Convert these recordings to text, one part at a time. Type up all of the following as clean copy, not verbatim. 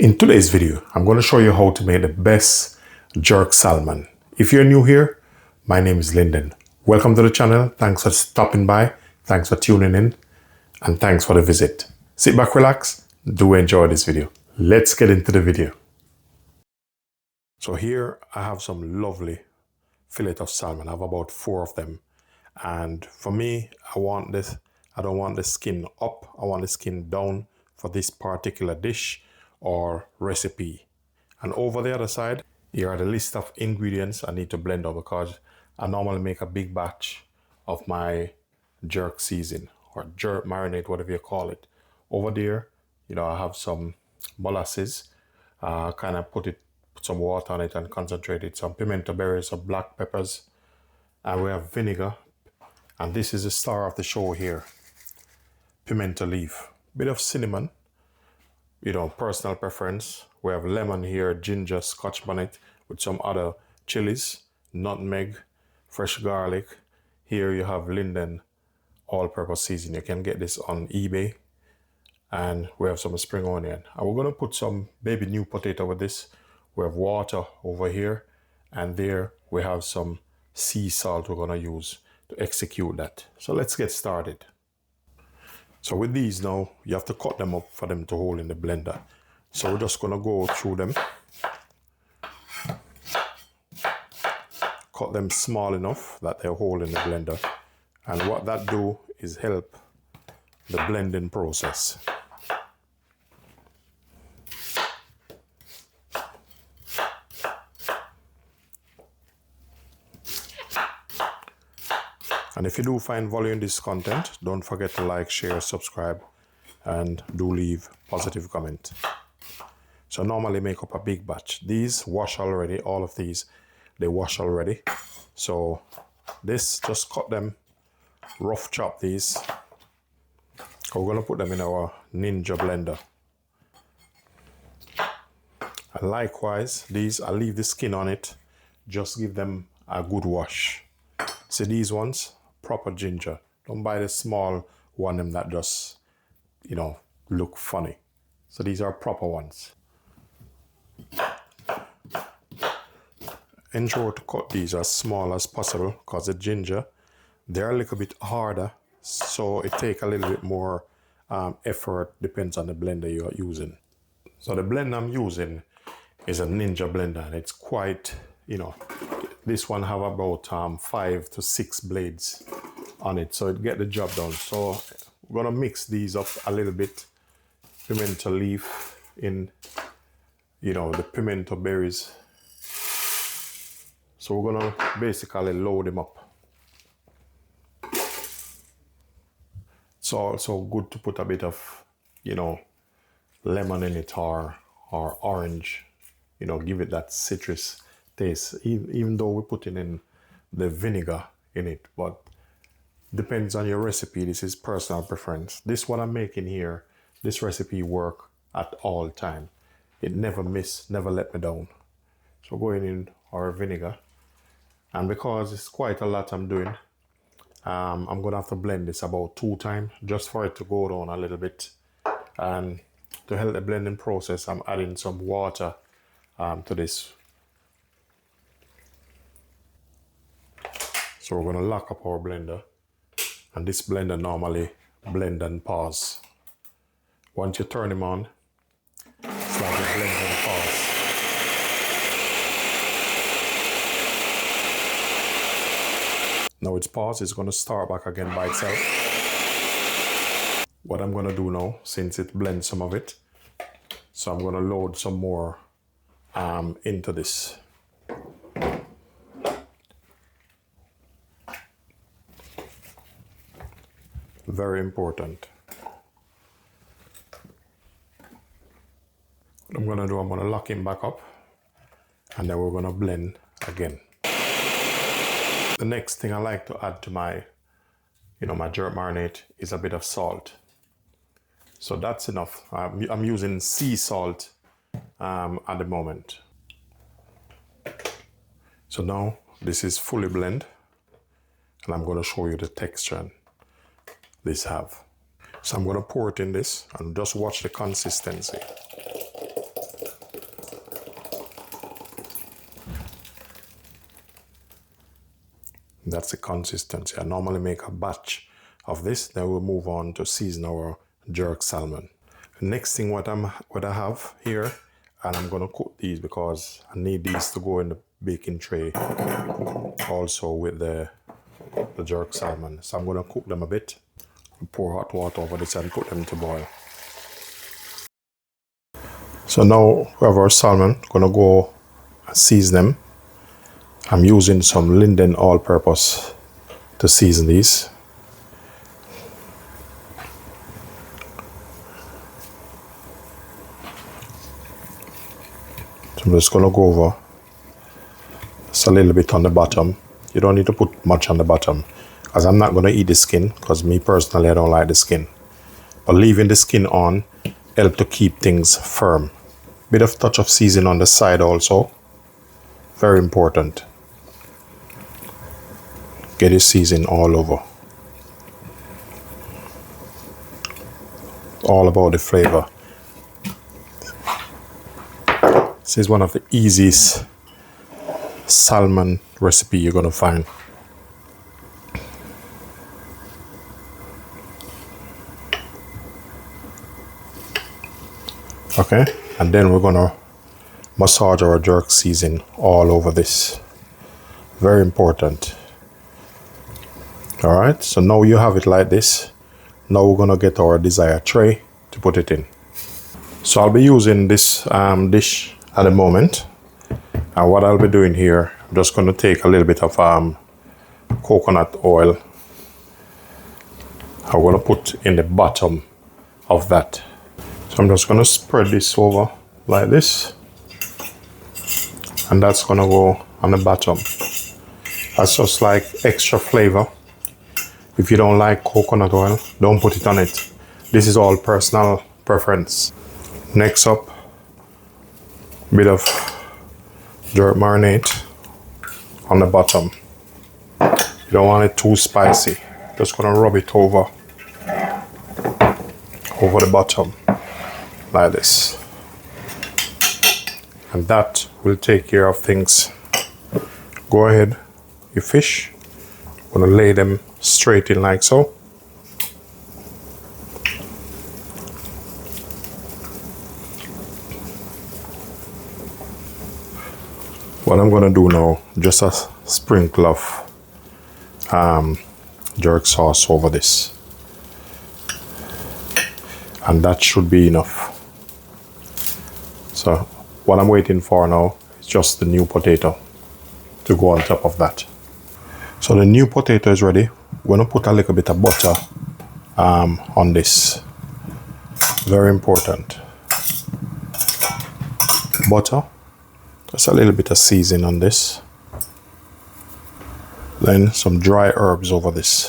In today's video, I'm going to show you how to make the best jerk salmon. If you're new here, my name is Lyndon. Welcome to the channel. Thanks for stopping by. Thanks for tuning in. And thanks for the visit. Sit back, relax. Do enjoy this video. Let's get into the video. So here I have some lovely fillet of salmon. I have about 4 of them. And for me, I don't want the skin up. I want the skin down for this particular dish or recipe. And over the other side, here are the list of ingredients I need to blend up because I normally make a big batch of my jerk season or jerk marinade, whatever you call it. Over there, I have some molasses, kind of put some water on it and concentrate it, some pimento berries, some black peppers, and we have vinegar. And this is the star of the show here, pimento leaf, bit of cinnamon, personal preference. We have lemon here, ginger, scotch bonnet with some other chilies, nutmeg, fresh garlic. Here you have Linden all-purpose seasoning. You can get this on eBay. And we have some spring onion. And we're going to put some baby new potato with this. We have water over here. And there we have some sea salt we're going to use to execute that. So let's get started. So with these now, you have to cut them up for them to hold in the blender. So we're just going to go through them. Cut them small enough that they hold in the blender. And what that do is help the blending process. And if you do find value in this content, don't forget to like, share, subscribe, and do leave positive comment. So normally make up a big batch. These wash already, all of these, they wash already. So this, just cut them, rough chop these. We're gonna put them in our Ninja blender. And likewise, these, I'll leave the skin on it. Just give them a good wash. See these ones? Proper ginger. Don't buy the small one them that just, look funny. So these are proper ones. Ensure to cut these as small as possible because the ginger, they're a little bit harder. So it takes a little bit more effort, depends on the blender you are using. So the blender I'm using is a Ninja blender and it's quite, this one have about 5 to 6 blades on it, so it get the job done. So we're gonna mix these up a little bit. Pimento leaf in, the pimento berries. So we're gonna basically load them up. It's also good to put a bit of, lemon in it or orange, give it that citrus taste, even though we're putting in the vinegar in it, but depends on your recipe. This is personal preference. This what I'm making here, this recipe work at all time. It never miss, never let me down. So going in our vinegar, and because it's quite a lot I'm doing, I'm gonna have to blend this about 2 times just for it to go down a little bit. And to help the blending process, I'm adding some water to this. So we're gonna lock up our blender, and this blender normally blend and pause. Once you turn them on, it's like a blend and pause. Now it's paused, it's gonna start back again by itself. What I'm gonna do now, since it blends some of it, so I'm gonna load some more into this. Very important. What I'm gonna do, I'm gonna lock him back up and then we're gonna blend again. The next thing I like to add to my, my jerk marinade is a bit of salt. So that's enough. I'm using sea salt at the moment. So now this is fully blend and I'm gonna show you the texture this have. So I'm going to pour it in this and just watch the consistency. That's the consistency. I normally make a batch of this, then we'll move on to season our jerk salmon. Next thing what I have here, and I'm gonna cook these because I need these to go in the baking tray also with the jerk salmon. So I'm gonna cook them a bit, pour hot water over this and put them to boil. So now we have our salmon, gonna go and season them. I'm using some Linden all-purpose to season these. So I'm just gonna go over just a little bit on the bottom. You don't need to put much on the bottom, as I'm not gonna eat the skin, because me personally, I don't like the skin. But leaving the skin on helps to keep things firm. Bit of touch of seasoning on the side also. Very important. Get it seasoned all over. All about the flavor. This is one of the easiest salmon recipe you're gonna find. Okay, and then we're gonna massage our jerk seasoning all over this. Very important. All right, so now you have it like this. Now we're gonna get our desired tray to put it in. So I'll be using this dish at the moment. And what I'll be doing here, I'm just gonna take a little bit of coconut oil. I'm gonna put in the bottom of that. So I'm just gonna spread this over like this. And that's gonna go on the bottom. That's just like extra flavor. If you don't like coconut oil, don't put it on it. This is all personal preference. Next up, a bit of jerk marinade on the bottom. You don't want it too spicy. Just gonna rub it over the bottom like this. And that will take care of things. Go ahead, your fish. I'm gonna lay them straight in like so. What I'm gonna do now, just a sprinkle of jerk sauce over this. And that should be enough. So what I'm waiting for now is just the new potato to go on top of that. So the new potato is ready. We're gonna put a little bit of butter on this. Very important. Butter. Just a little bit of seasoning on this. Then some dry herbs over this.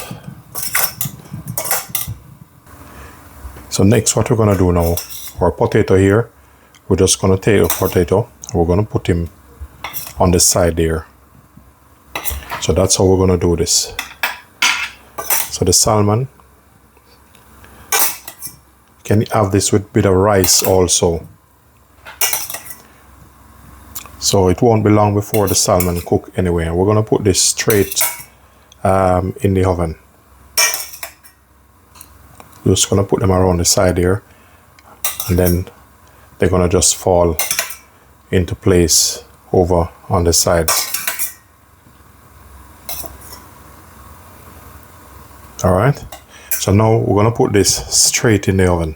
So next what we're gonna do now, our potato here, we're just gonna take a potato, we're gonna put him on the side there. So that's how we're gonna do this. So the salmon, can have this with a bit of rice also. So it won't be long before the salmon cook anyway. We're gonna put this straight in the oven. Just gonna put them around the side here, and then they're gonna just fall into place over on the sides. All right, so now we're gonna put this straight in the oven.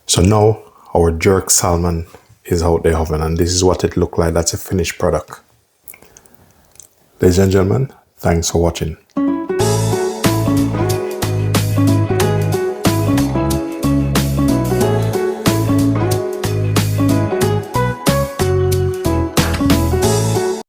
So now our jerk salmon is out the oven, and this is what it looked like. That's a finished product. Ladies and gentlemen, thanks for watching.